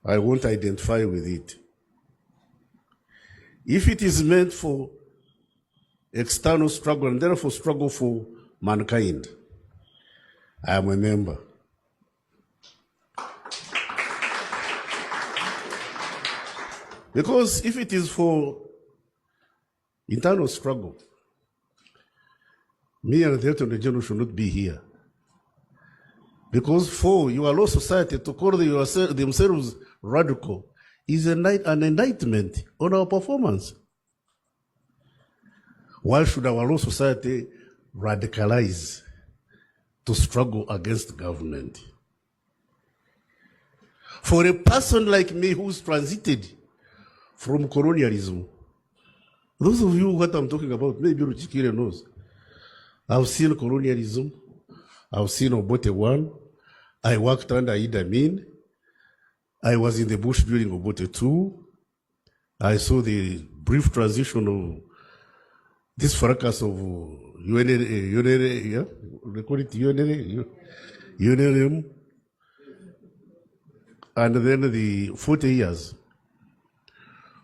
I won't identify with it. If it is meant for external struggle and therefore struggle for mankind, I am a member. Because if it is for internal struggle, me and the Attorney General should not be here. Because for your law society to call themselves radical is an indictment on our performance. Why should our law society radicalize to struggle against government? For a person like me who's transited from colonialism, those of you what I'm talking about, maybe Ruchikire knows. I've seen colonialism. I've seen Obote 1. I worked under Idi Amin. I was in the bush during Obote 2. I saw the brief transition of this fracas of UNRM, yeah? They call it UNRM. And then the 40 years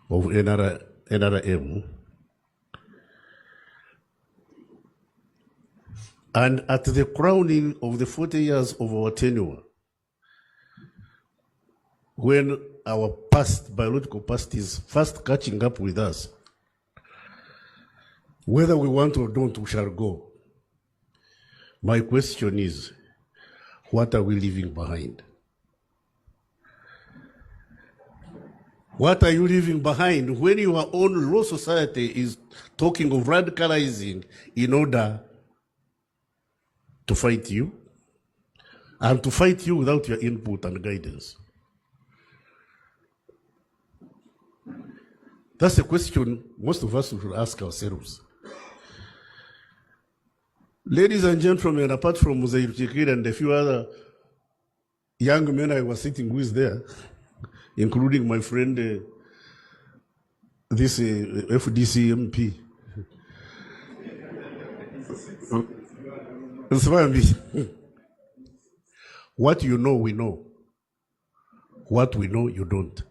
of NRM. And at the crowning of the 40 years of our tenure, when our past, biological past is fast catching up with us, whether we want or don't, we shall go. My question is, what are we leaving behind? What are you leaving behind when your own law society is talking of radicalizing in order to fight you, and to fight you without your input and guidance? That's a question most of us should ask ourselves. Ladies and gentlemen, apart from Muzair Chikir and a few other young men I was sitting with there, including my friend, this FDC MP, what you know, we know. What we know, you don't.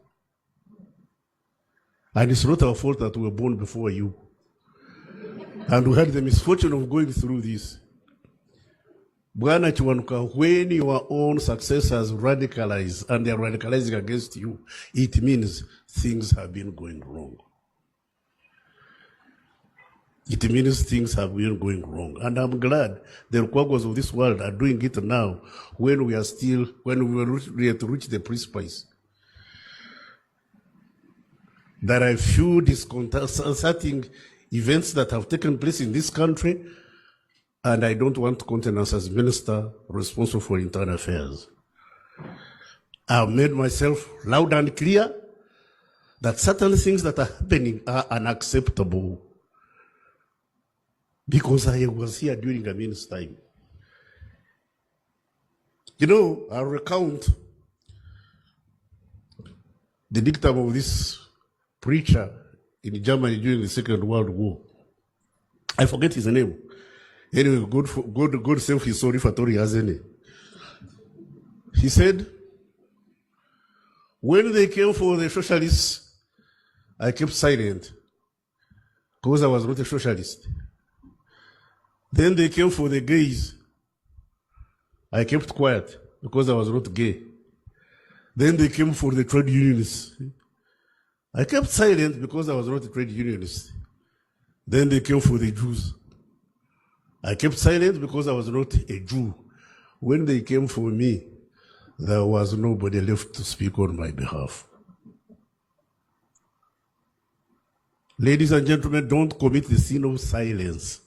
And it's not our fault that we were born before you. And we had the misfortune of going through this. Bwana Chiwanuka, when your own successors radicalize and they are radicalizing against you, it means things have been going wrong. It means things have been going wrong. And I'm glad the Rukwagwas of this world are doing it now when we will reach the precipice. There are a few disconcerting events that have taken place in this country, and I don't want countenance as minister responsible for internal affairs. I've made myself loud and clear that certain things that are happening are unacceptable, because I was here during Amin's time. You know, I'll recount the dictum of this preacher in Germany during the Second World War. I forget his name. Anyway, God save his soul if at all he has any. He said, when they came for the socialists, I kept silent because I was not a socialist. Then they came for the gays. I kept quiet because I was not gay. Then they came for the trade unionists. I kept silent because I was not a trade unionist. Then they came for the Jews. I kept silent because I was not a Jew. When they came for me, there was nobody left to speak on my behalf. Ladies and gentlemen, don't commit the sin of silence.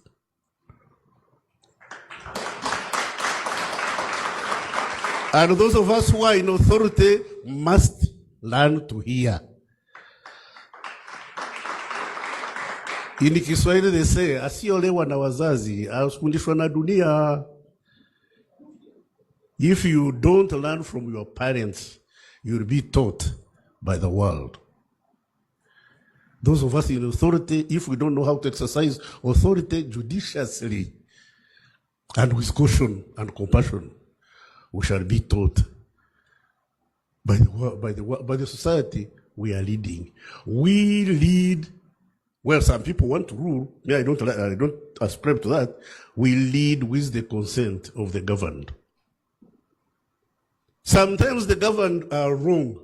And those of us who are in authority must learn to hear. In Kiswahili they say, asiolewa na wazazi, afundishwa na dunia. If you don't learn from your parents, you'll be taught by the world. Those of us in authority, if we don't know how to exercise authority judiciously and with caution and compassion, we shall be taught by the society we are leading. We lead. Well, some people want to rule. Me, I don't ascribe to that. We lead with the consent of the governed. Sometimes the governed are wrong.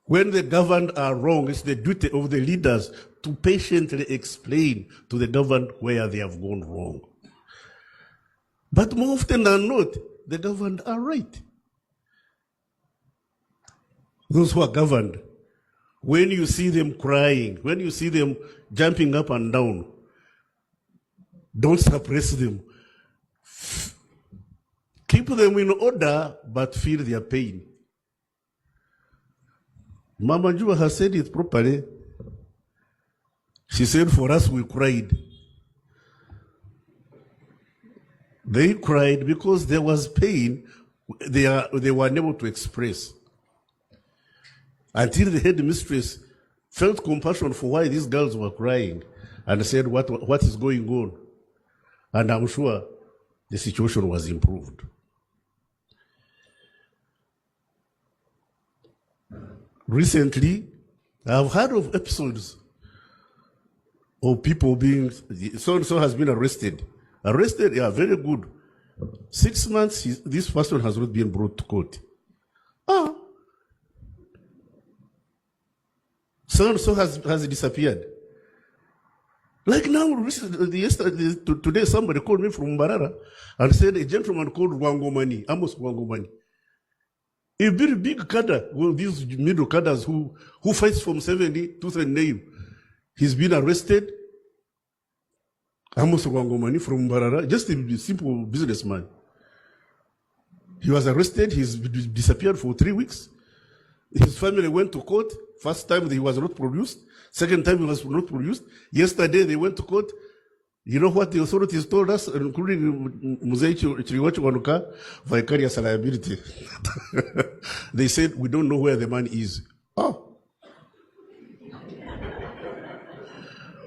When the governed are wrong, it's the duty of the leaders to patiently explain to the governed where they have gone wrong. But more often than not, the governed are right. Those who are governed, when you see them crying, when you see them jumping up and down, don't suppress them. Keep them in order, but feel their pain. Mama Juba has said it properly. She said, for us, we cried. They cried because there was pain they were unable to express. Until the headmistress felt compassion for why these girls were crying and said, what is going on? And I'm sure the situation was improved. Recently, I've heard of episodes of people being, so-and-so has been arrested. Arrested, yeah, very good. 6 months, this person has not been brought to court. So-and-so has disappeared. Like now, today somebody called me from Mbarara and said a gentleman called Wangomani, Amos Wangomani. A very big cadre, well, these middle cadres who fights from 70 to the name. He's been arrested. Amos Wangomani from Mbarara, just a simple businessman. He was arrested, he's disappeared for 3 weeks. His family went to court. First time he was not produced. Second time he was not produced. Yesterday they went to court. You know what the authorities told us, including Muzei Chiriwachi Wanuka, vicarious liability. They said, we don't know where the man is. Oh.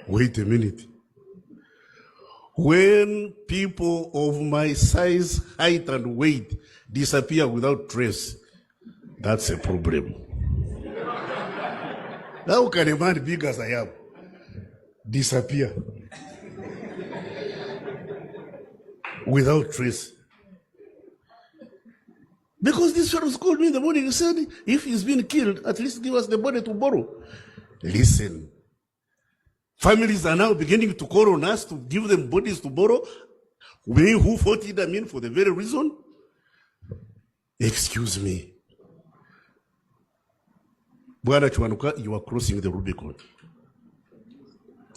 Wait a minute. When people of my size, height, and weight disappear without trace, that's a problem. How can a man big as I am disappear without trace? Because this fellow called me in the morning and said, if he's been killed, at least give us the body to borrow. Listen, families are now beginning to call on us to give them bodies to borrow. We who fought Idi Amin for the very reason? Excuse me. Bwana Chwanuka, you are crossing the Rubicon.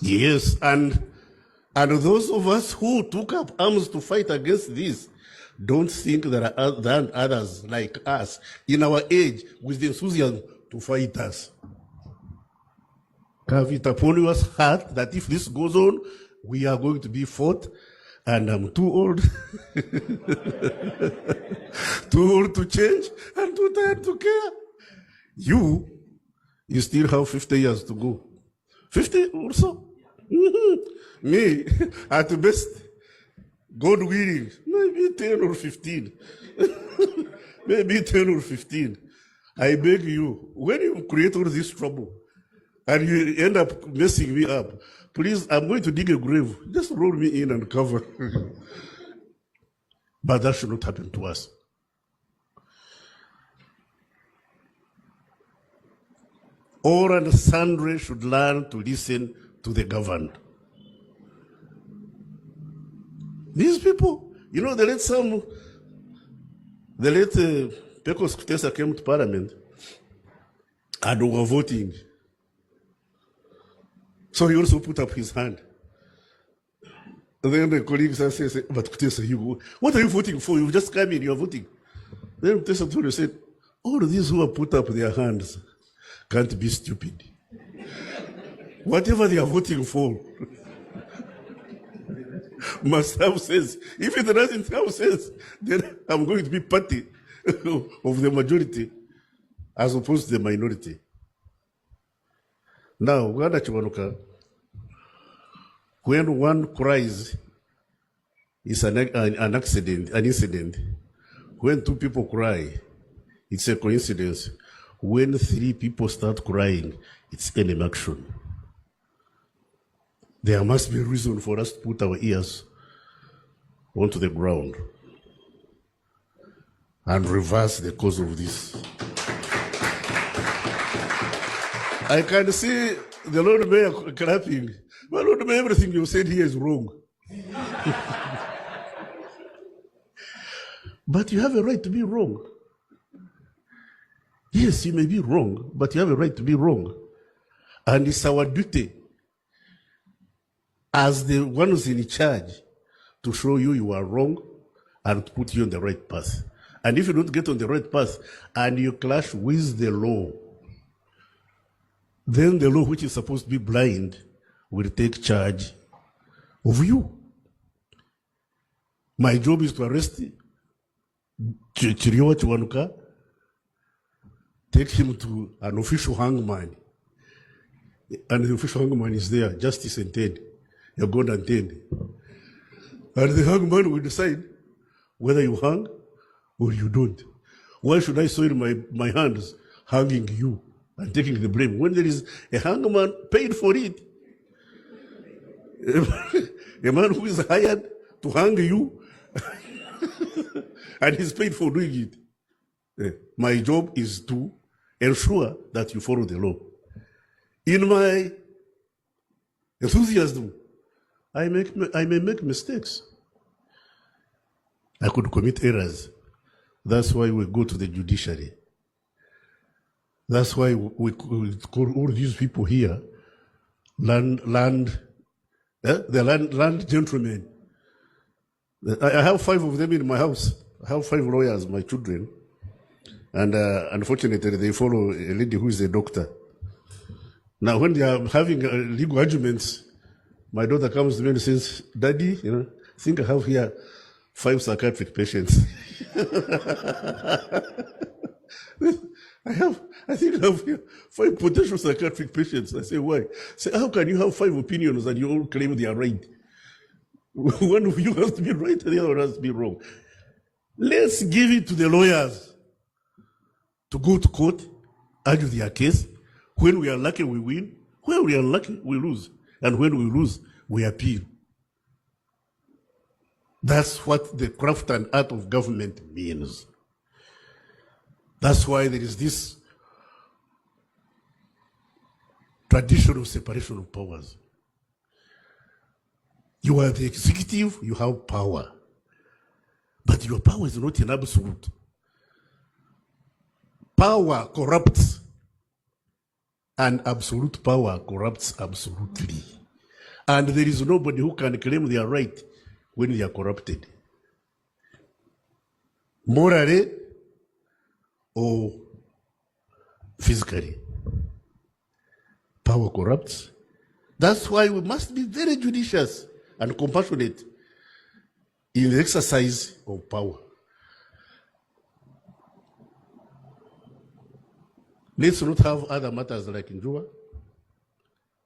Yes, and those of us who took up arms to fight against this don't think there are others like us in our age with the enthusiasm to fight us. Have it upon your heart that if this goes on, we are going to be fought, and I'm too old, too old to change, and too tired to care. You still have 50 years to go. 50 or so. Me, at best, God willing, maybe 10 or 15. Maybe 10 or 15. I beg you, when you create all this trouble and you end up messing me up, please, I'm going to dig a grave. Just roll me in and cover. But that should not happen to us. All and sundry should learn to listen to the governed. These people, you know, the late Pecos Kutesa came to Parliament and were voting. So he also put up his hand. And then the colleagues said, but Kutesa, what are you voting for? You've just come in, you're voting. Then Kutesa said, all of these who have put up their hands can't be stupid. Whatever they are voting for must have sense. If it doesn't have sense, then I'm going to be party of the majority as opposed to the minority. Now, when one cries, it's an accident, an incident. when two people cry, it's a coincidence. When three people start crying, it's enemy action. There must be a reason for us to put our ears onto the ground and reverse the cause of this. I can see the Lord Mayor clapping. Well, Lord Mayor, everything you said here is wrong. But you have a right to be wrong. Yes, you may be wrong, but you have a right to be wrong. And it's our duty as the ones in charge to show you are wrong and to put you on the right path. And if you don't get on the right path and you clash with the law, then the law, which is supposed to be blind, will take charge of you. My job is to arrest Chiriowa Chiwanuka, take him to an official hangman. And the official hangman is there, justice intended, your God intended. And the hangman will decide whether you hang or you don't. Why should I soil my hands hanging you and taking the blame when there is a hangman paid for it? A man who is hired to hang you and he's paid for doing it. My job is to ensure that you follow the law. In my enthusiasm, I may make mistakes. I could commit errors. That's why we go to the judiciary. That's why we call all these people here land gentlemen. I have 5 of them in my house. I have 5 lawyers, my children. And unfortunately, they follow a lady who is a doctor. Now, when they are having legal arguments, my daughter comes to me and says, Daddy, I think I have here 5 psychiatric patients. I think I have here 5 potential psychiatric patients. I say, why? Say, how can you have 5 opinions and you all claim they are right? One of you has to be right and the other has to be wrong. Let's give it to the lawyers to go to court, argue their case. When we are lucky, we win. When we are lucky, we lose. And when we lose, we appeal. That's what the craft and art of government means. That's why there is this tradition of separation of powers. You are the executive, you have power. But your power is not an absolute. Power corrupts, and absolute power corrupts absolutely. And there is nobody who can claim they are right when they are corrupted. Morally or physically. Power corrupts. That's why we must be very judicious and compassionate in the exercise of power. Let's not have other matters like in Juba.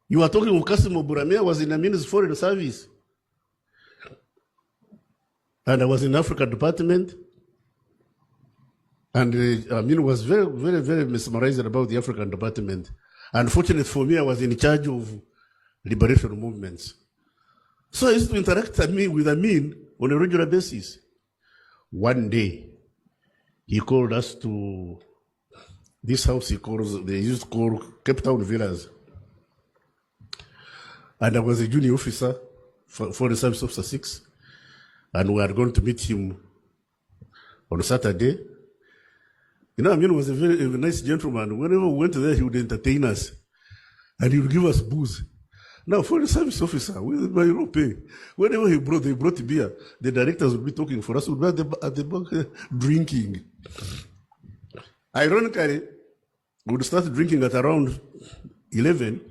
You are talking of Kassim Buramia was in Amin's foreign service. And I was in Africa department. And Amin was very, very, very mesmerized about the African department. Unfortunately for me, I was in charge of liberation movements. So I used to interact with Amin on a regular basis. One day, he called us to this house they used to call Cape Town Villas. And I was a junior officer for the service officer 6. And we are going to meet him on Saturday. Amin was a very nice gentleman. Whenever we went there, he would entertain us. And he would give us booze. Now, for the service officer, with my own pay, whenever they brought beer, the directors would be talking for us, we would be at the back drinking. Ironically, we would start drinking at around 11.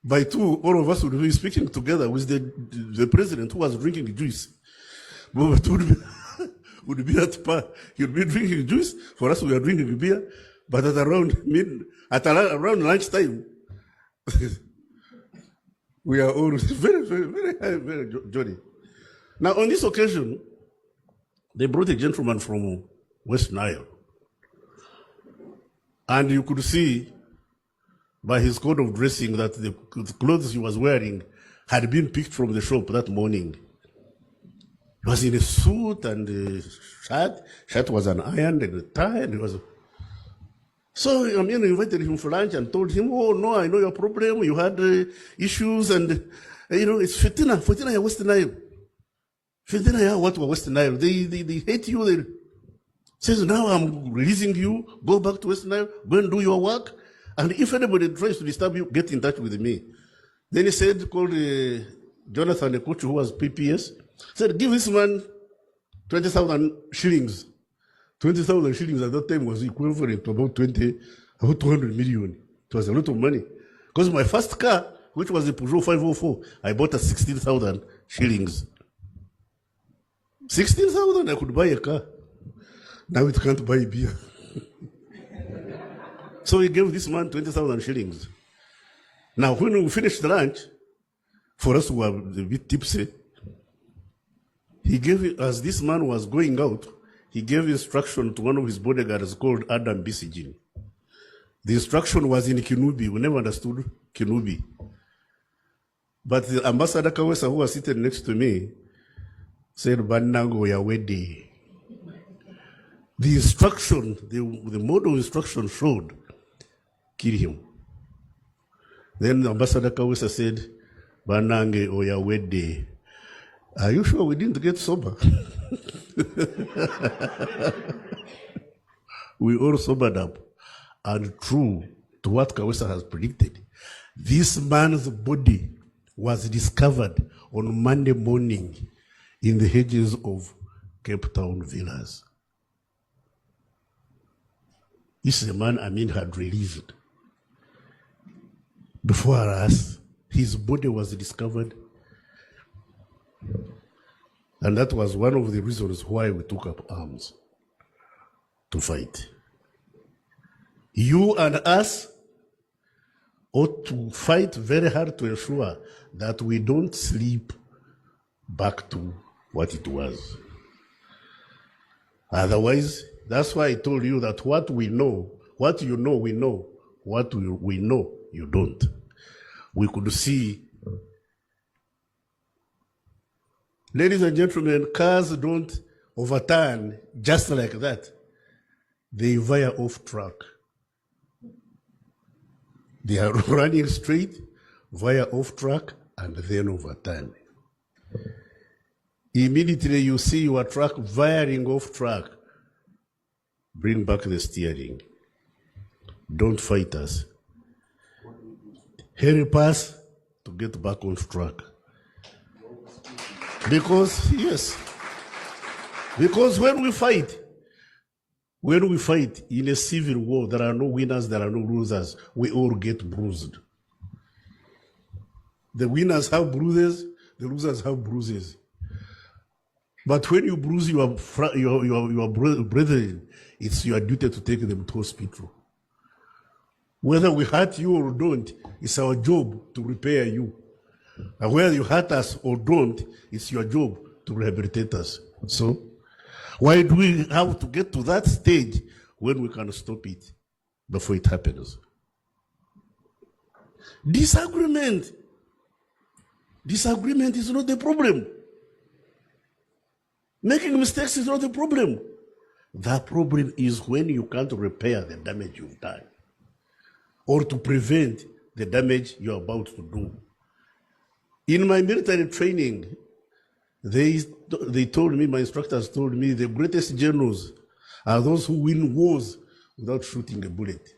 By 2, all of us would be speaking together with the president who was drinking juice. But would be at par. He would be drinking juice. For us, we are drinking beer. But at around lunchtime, we are all very, very, very, very jolly. Now, on this occasion, They brought a gentleman from West Nile. And you could see by his code of dressing that the clothes he was wearing had been picked from the shop that morning. He was in a suit and a shirt. Shirt was an iron and a tie. And he was. So I invited him for lunch and told him, "Oh no, I know your problem. You had issues, and it's fitina, West Nile. Fitina, what West Nile? They hate you. They says now I'm releasing you. Go back to West Nile. Go and do your work. And if anybody tries to disturb you, get in touch with me." Then he said, called Jonathan, the coach who was PPS, said, "Give this man 20,000 shillings. 20,000 shillings at that time was equivalent to about 200 million. It was a lot of money. Because my first car, which was a Peugeot 504, I bought at 16,000 shillings. 16,000, I could buy a car. Now it can't buy beer." So he gave this man 20,000 shillings. Now, when we finished lunch, for us who were a bit tipsy, he gave, as this man was going out, he gave instruction to one of his bodyguards called Adam Bisijin. The instruction was in Kinubi. We never understood Kinubi. But the Ambassador Kawesa, who was sitting next to me, said, "Banango ya wedi." The instruction, the model instruction showed, kill him. Then the Ambassador Kawesa said, "Banange oya wedi." Are you sure we didn't get sober? We all sobered up. And true to what Kawesa has predicted, this man's body was discovered on Monday morning in the hedges of Cape Town villas. This is a man Amin had released. Before us, his body was discovered. And that was one of the reasons why we took up arms to fight. You and us ought to fight very hard to ensure that we don't slip back to what it was. Otherwise, that's why I told you that what we know, what you know, we know. What we know, you don't. We could see, ladies and gentlemen, cars don't overturn just like that. They veer off track. They are running straight, veer off track, and then overturn. Immediately you see your truck veering off track. Bring back the steering. Don't fight us. Help us to get back on track. Because when we fight in a civil war, there are no winners, there are no losers. We all get bruised. The winners have bruises, the losers have bruises. But when you bruise your brethren, it's your duty to take them to hospital. Whether we hurt you or don't, it's our job to repair you. And whether you hurt us or don't, it's your job to rehabilitate us. So, why do we have to get to that stage when we can stop it before it happens? Disagreement is not the problem. Making mistakes is not the problem. The problem is when you can't repair the damage you've done, or to prevent the damage you're about to do. In my military training, they told me, my instructors told me, the greatest generals are those who win wars without shooting a bullet.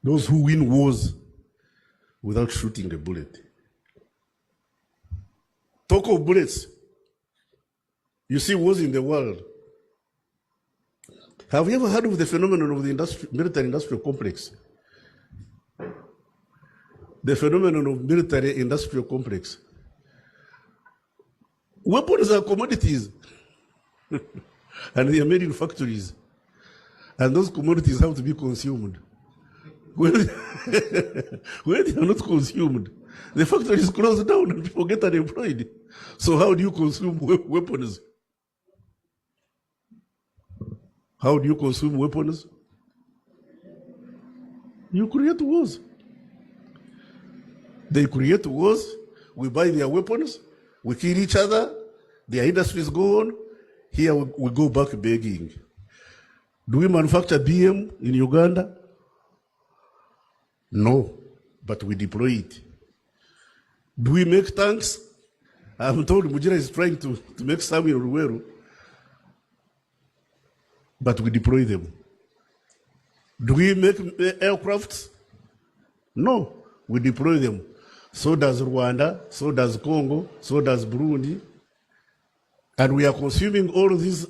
Those who win wars without shooting a bullet. Talk of bullets. You see wars in the world. Have you ever heard of the phenomenon of the military-industrial complex? The phenomenon of military-industrial complex. Weapons are commodities, and they are made in factories, and those commodities have to be consumed. When they are not consumed, The factory is closed down and people get unemployed. So how do you consume weapons? How do you consume weapons? You create wars. They create wars, we buy their weapons, we kill each other, their industries go on, here we go back begging. Do we manufacture BM in Uganda? No, but we deploy it. Do we make tanks? I'm told Mujira is trying to make some in Ruweru, but we deploy them. Do we make aircrafts? No, we deploy them. So does Rwanda, so does Congo, so does Burundi. And we are consuming all these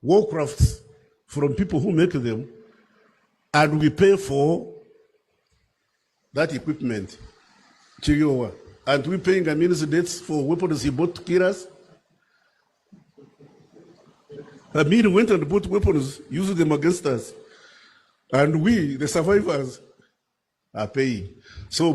warcrafts from people who make them, and we pay for that equipment. Chiriowa. And we're paying Amin's debts for weapons he bought to kill us. Amin went and bought weapons, used them against us. And we, the survivors, are paying. So